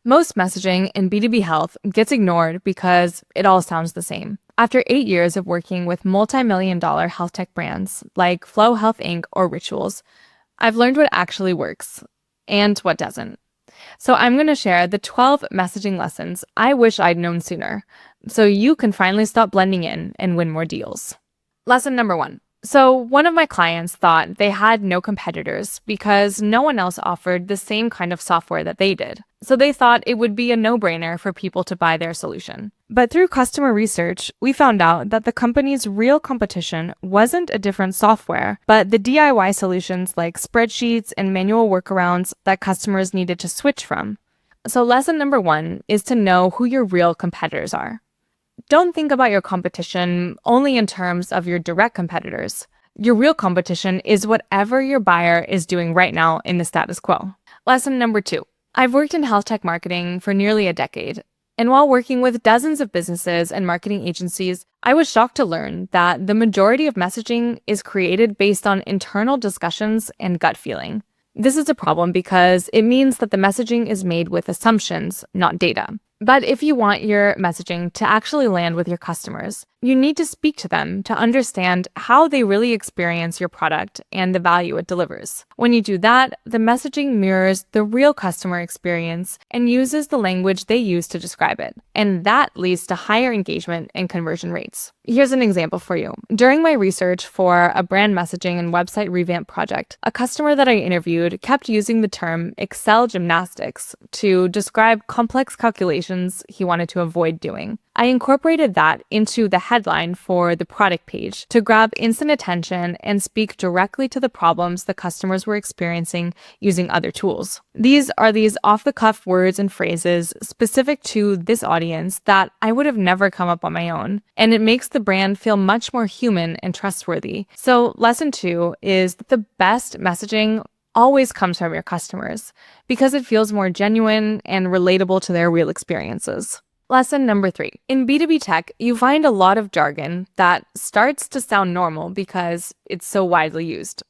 Most messaging in B2B health gets ignored because it all sounds the same. After 8 years of working with multi-million-dollar health tech brands like Flow Health Inc. or Rituals, I've learned what actually works and what doesn't. So I'm going to share the 12 messaging lessons I wish I'd known sooner, so you can finally stop blending in and win more deals. Lesson number 1. So one of my clients thought they had no competitors because no one else offered the same kind of software that they did. So they thought it would be a no-brainer for people to buy their solution. But through customer research, we found out that the company's real competition wasn't a different software, but the DIY solutions like spreadsheets and manual workarounds that customers needed to switch from. So lesson number 1 is to know who your real competitors are. Don't think about your competition only in terms of your direct competitors. Your real competition is whatever your buyer is doing right now in the status quo. Lesson number 2. I've worked in health tech marketing for nearly a decade. And while working with dozens of businesses and marketing agencies, I was shocked to learn that the majority of messaging is created based on internal discussions and gut feeling. This is a problem because it means that the messaging is made with assumptions, not data. But if you want your messaging to actually land with your customers, you need to speak to them to understand how they really experience your product and the value it delivers. When you do that, the messaging mirrors the real customer experience and uses the language they use to describe it. And that leads to higher engagement and conversion rates. Here's an example for you. During my research for a brand messaging and website revamp project, a customer that I interviewed kept using the term Excel gymnastics to describe complex calculations he wanted to avoid doing. I incorporated that into the headline for the product page to grab instant attention and speak directly to the problems the customers were experiencing using other tools. These are these off-the-cuff words and phrases specific to this audience that I would have never come up on my own, and it makes the brand feel much more human and trustworthy. So lesson 2 is that the best messaging always comes from your customers because it feels more genuine and relatable to their real experiences. Lesson number 3. In B2B tech, you find a lot of jargon that starts to sound normal because it's so widely used.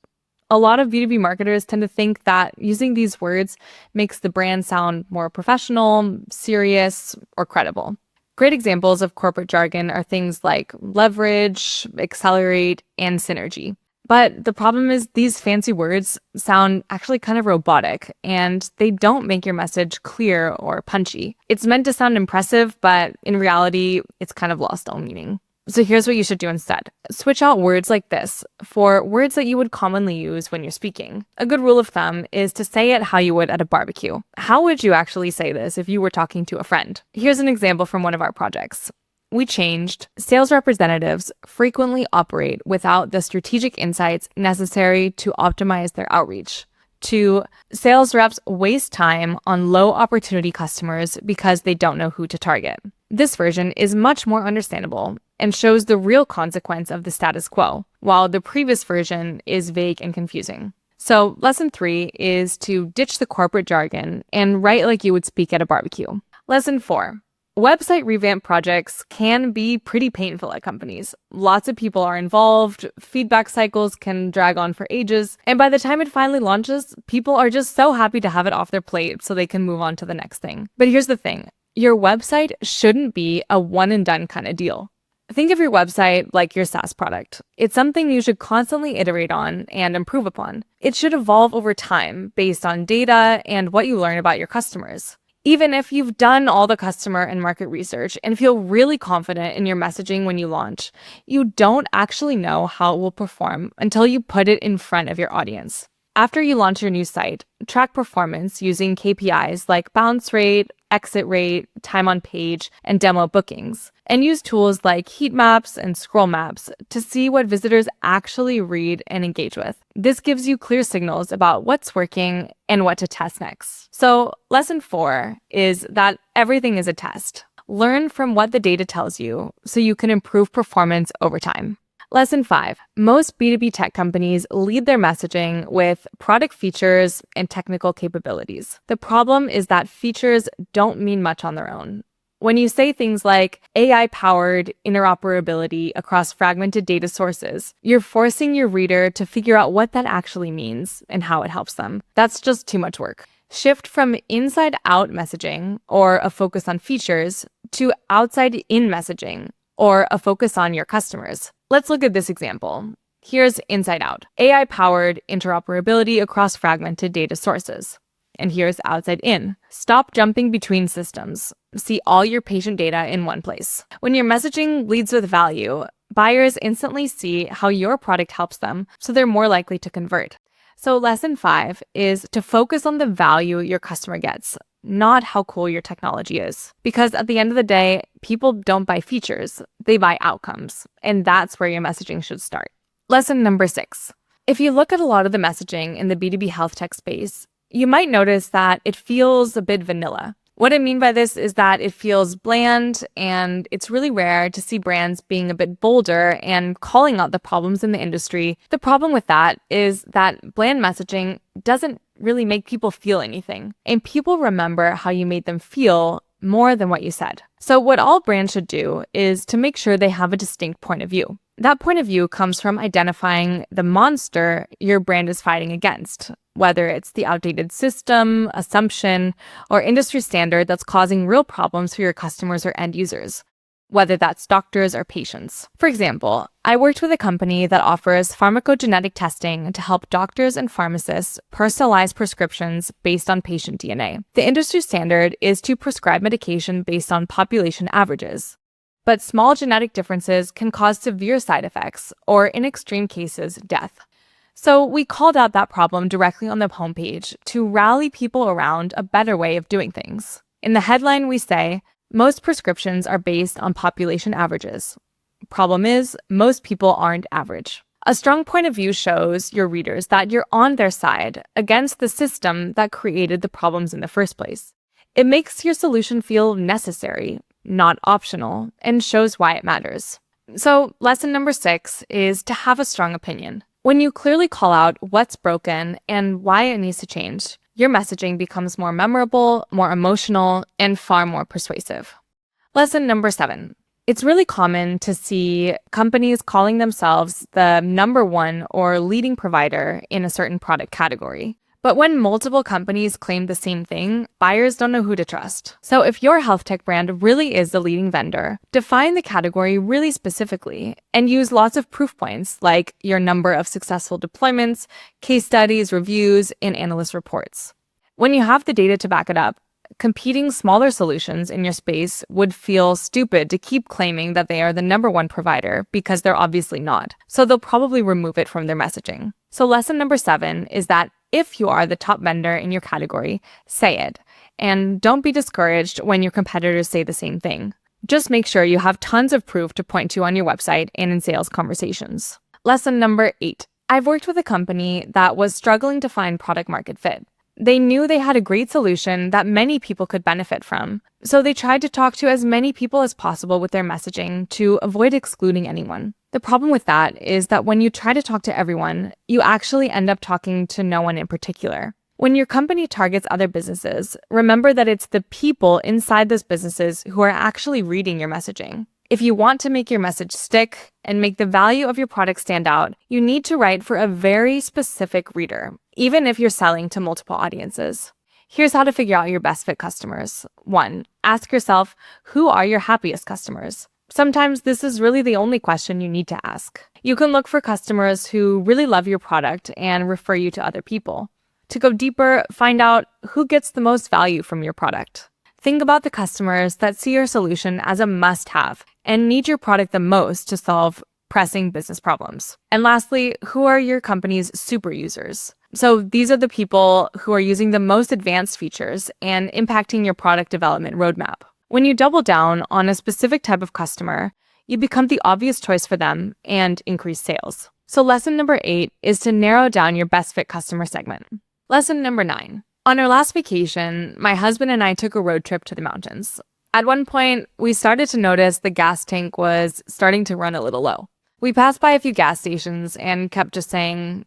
A lot of B2B marketers tend to think that using these words makes the brand sound more professional, serious, or credible. Great examples of corporate jargon are things like leverage, accelerate, and synergy. But the problem is these fancy words sound actually kind of robotic, and they don't make your message clear or punchy. It's meant to sound impressive, but in reality, it's kind of lost all meaning. So here's what you should do instead. Switch out words like this for words that you would commonly use when you're speaking. A good rule of thumb is to say it how you would at a barbecue. How would you actually say this if you were talking to a friend? Here's an example from one of our projects. We changed sales representatives frequently operate without the strategic insights necessary to optimize their outreach, to sales reps waste time on low opportunity customers because they don't know who to target. This version is much more understandable and shows the real consequence of the status quo, while the previous version is vague and confusing. So lesson 3 is to ditch the corporate jargon and write like you would speak at a barbecue. Lesson 4. Website revamp projects can be pretty painful at companies. Lots of people are involved, feedback cycles can drag on for ages, and by the time it finally launches, people are just so happy to have it off their plate so they can move on to the next thing. But here's the thing, your website shouldn't be a one and done kind of deal. Think of your website like your SaaS product. It's something you should constantly iterate on and improve upon. It should evolve over time based on data and what you learn about your customers. Even if you've done all the customer and market research and feel really confident in your messaging when you launch, you don't actually know how it will perform until you put it in front of your audience. After you launch your new site, track performance using KPIs like bounce rate, exit rate, time on page, and demo bookings, and use tools like heat maps and scroll maps to see what visitors actually read and engage with. This gives you clear signals about what's working and what to test next. So lesson 4 is that everything is a test. Learn from what the data tells you so you can improve performance over time. Lesson 5. Most B2B tech companies lead their messaging with product features and technical capabilities. The problem is that features don't mean much on their own. When you say things like AI-powered interoperability across fragmented data sources, you're forcing your reader to figure out what that actually means and how it helps them. That's just too much work. Shift from inside-out messaging, or a focus on features, to outside-in messaging, or a focus on your customers. Let's look at this example. Here's inside out, AI-powered interoperability across fragmented data sources. And here's outside in, stop jumping between systems. See all your patient data in one place. When your messaging leads with value, buyers instantly see how your product helps them, so they're more likely to convert. So lesson 5 is to focus on the value your customer gets, not how cool your technology is. Because at the end of the day, people don't buy features, they buy outcomes. And that's where your messaging should start. Lesson number 6. If you look at a lot of the messaging in the B2B health tech space, you might notice that it feels a bit vanilla. What I mean by this is that it feels bland, and it's really rare to see brands being a bit bolder and calling out the problems in the industry. The problem with that is that bland messaging doesn't really make people feel anything, and people remember how you made them feel more than what you said. So what all brands should do is to make sure they have a distinct point of view. That point of view comes from identifying the monster your brand is fighting against, whether it's the outdated system, assumption, or industry standard that's causing real problems for your customers or end users, whether that's doctors or patients. For example, I worked with a company that offers pharmacogenetic testing to help doctors and pharmacists personalize prescriptions based on patient DNA. The industry standard is to prescribe medication based on population averages. But small genetic differences can cause severe side effects, or in extreme cases, death. So we called out that problem directly on the homepage to rally people around a better way of doing things. In the headline, we say, most prescriptions are based on population averages. Problem is, most people aren't average. A strong point of view shows your readers that you're on their side against the system that created the problems in the first place. It makes your solution feel necessary, not optional, and shows why it matters. So lesson number 6 is to have a strong opinion. When you clearly call out what's broken and why it needs to change, your messaging becomes more memorable, more emotional, and far more persuasive. Lesson number 7. It's really common to see companies calling themselves the number one or leading provider in a certain product category. But when multiple companies claim the same thing, buyers don't know who to trust. So if your health tech brand really is the leading vendor, define the category really specifically and use lots of proof points like your number of successful deployments, case studies, reviews, and analyst reports. When you have the data to back it up, competing smaller solutions in your space would feel stupid to keep claiming that they are the number one provider because they're obviously not. So they'll probably remove it from their messaging. So lesson number 7 is that if you are the top vendor in your category, say it. And don't be discouraged when your competitors say the same thing. Just make sure you have tons of proof to point to on your website and in sales conversations. Lesson number 8. I've worked with a company that was struggling to find product market fit. They knew they had a great solution that many people could benefit from, so they tried to talk to as many people as possible with their messaging to avoid excluding anyone. The problem with that is that when you try to talk to everyone, you actually end up talking to no one in particular. When your company targets other businesses, remember that it's the people inside those businesses who are actually reading your messaging. If you want to make your message stick and make the value of your product stand out, you need to write for a very specific reader, even if you're selling to multiple audiences. Here's how to figure out your best fit customers. 1. Ask yourself, who are your happiest customers? Sometimes this is really the only question you need to ask. You can look for customers who really love your product and refer you to other people. To go deeper, find out who gets the most value from your product. Think about the customers that see your solution as a must-have and need your product the most to solve pressing business problems. And lastly, who are your company's super users? So these are the people who are using the most advanced features and impacting your product development roadmap. When you double down on a specific type of customer, you become the obvious choice for them and increase sales. So lesson number 8 is to narrow down your best fit customer segment. Lesson number 9. On our last vacation, my husband and I took a road trip to the mountains. At one point, we started to notice the gas tank was starting to run a little low. We passed by a few gas stations and kept just saying,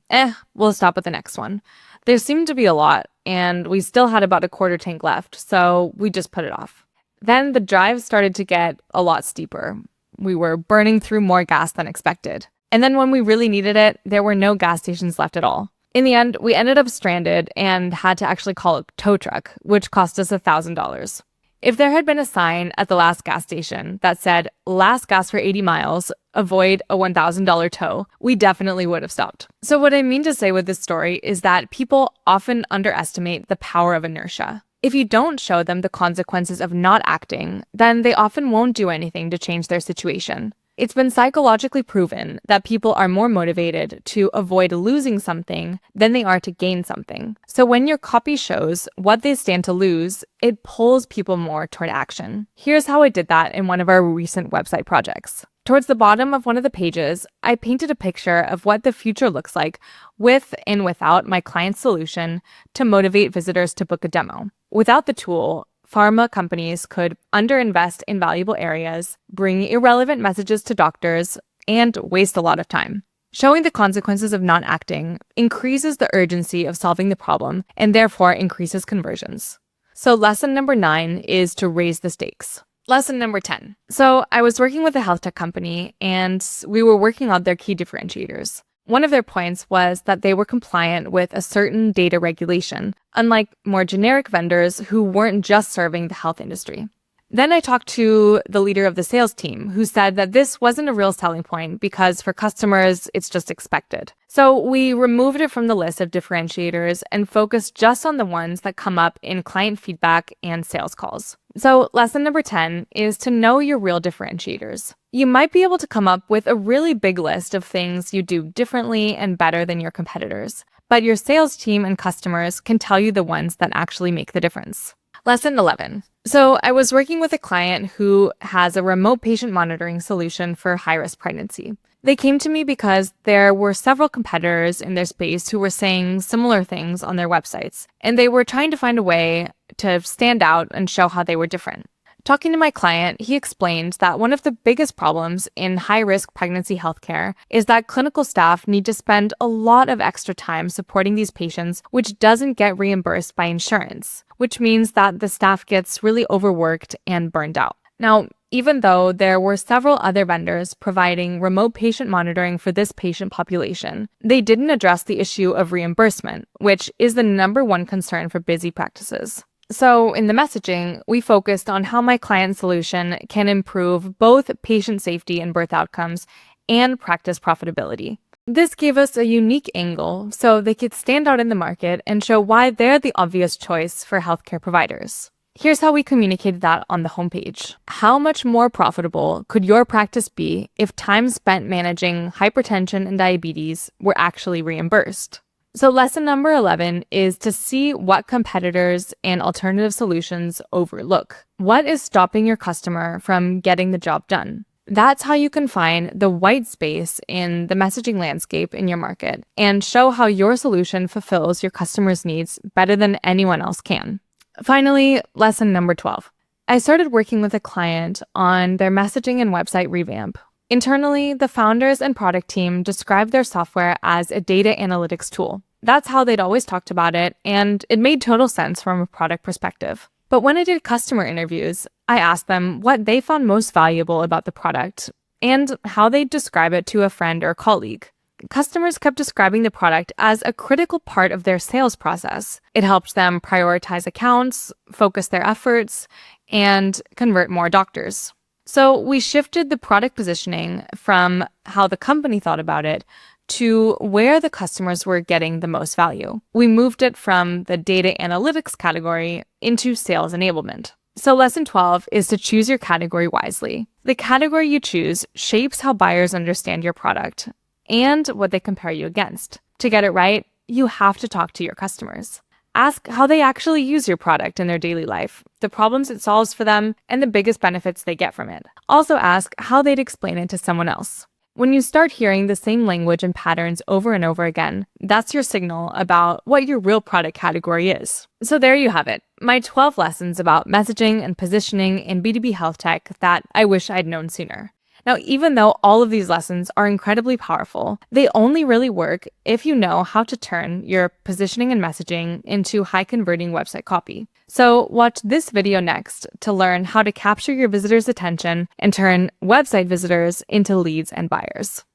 we'll stop at the next one. There seemed to be a lot, and we still had about a quarter tank left, so we just put it off. Then the drive started to get a lot steeper. We were burning through more gas than expected. And then when we really needed it, there were no gas stations left at all. In the end, we ended up stranded and had to actually call a tow truck, which cost us $1,000. If there had been a sign at the last gas station that said, "Last gas for 80 miles, avoid a $1,000 tow," we definitely would have stopped. So what I mean to say with this story is that people often underestimate the power of inertia. If you don't show them the consequences of not acting, then they often won't do anything to change their situation. It's been psychologically proven that people are more motivated to avoid losing something than they are to gain something. So when your copy shows what they stand to lose, it pulls people more toward action. Here's how I did that in one of our recent website projects. Towards the bottom of one of the pages, I painted a picture of what the future looks like with and without my client's solution to motivate visitors to book a demo. Without the tool, pharma companies could underinvest in valuable areas, bring irrelevant messages to doctors, and waste a lot of time. Showing the consequences of not acting increases the urgency of solving the problem and therefore increases conversions. So lesson number 9 is to raise the stakes. Lesson number 10. So I was working with a health tech company and we were working on their key differentiators. One of their points was that they were compliant with a certain data regulation, unlike more generic vendors who weren't just serving the health industry. Then I talked to the leader of the sales team, who said that this wasn't a real selling point because for customers, it's just expected. So we removed it from the list of differentiators and focused just on the ones that come up in client feedback and sales calls. So lesson number 10 is to know your real differentiators. You might be able to come up with a really big list of things you do differently and better than your competitors, but your sales team and customers can tell you the ones that actually make the difference. Lesson 11. So I was working with a client who has a remote patient monitoring solution for high-risk pregnancy. They came to me because there were several competitors in their space who were saying similar things on their websites, and they were trying to find a way to stand out and show how they were different. Talking to my client, he explained that one of the biggest problems in high-risk pregnancy healthcare is that clinical staff need to spend a lot of extra time supporting these patients, which doesn't get reimbursed by insurance, which means that the staff gets really overworked and burned out. Now, even though there were several other vendors providing remote patient monitoring for this patient population, they didn't address the issue of reimbursement, which is the number one concern for busy practices. So in the messaging, we focused on how my client solution can improve both patient safety and birth outcomes and practice profitability. This gave us a unique angle so they could stand out in the market and show why they're the obvious choice for healthcare providers. Here's how we communicated that on the homepage. How much more profitable could your practice be if time spent managing hypertension and diabetes were actually reimbursed? So lesson number 11 is to see what competitors and alternative solutions overlook. What is stopping your customer from getting the job done? That's how you can find the white space in the messaging landscape in your market and show how your solution fulfills your customers' needs better than anyone else can. Finally, lesson number 12. I started working with a client on their messaging and website revamp. Internally, the founders and product team described their software as a data analytics tool. That's how they'd always talked about it, and it made total sense from a product perspective. But when I did customer interviews, I asked them what they found most valuable about the product and how they'd describe it to a friend or colleague. Customers kept describing the product as a critical part of their sales process. It helped them prioritize accounts, focus their efforts, and convert more doctors. So we shifted the product positioning from how the company thought about it to where the customers were getting the most value. We moved it from the data analytics category into sales enablement. So lesson 12 is to choose your category wisely. The category you choose shapes how buyers understand your product and what they compare you against. To get it right, you have to talk to your customers. Ask how they actually use your product in their daily life, the problems it solves for them, and the biggest benefits they get from it. Also ask how they'd explain it to someone else. When you start hearing the same language and patterns over and over again, that's your signal about what your real product category is. So there you have it, my 12 lessons about messaging and positioning in B2B health tech that I wish I'd known sooner. Now, even though all of these lessons are incredibly powerful, they only really work if you know how to turn your positioning and messaging into high-converting website copy. So watch this video next to learn how to capture your visitors' attention and turn website visitors into leads and buyers.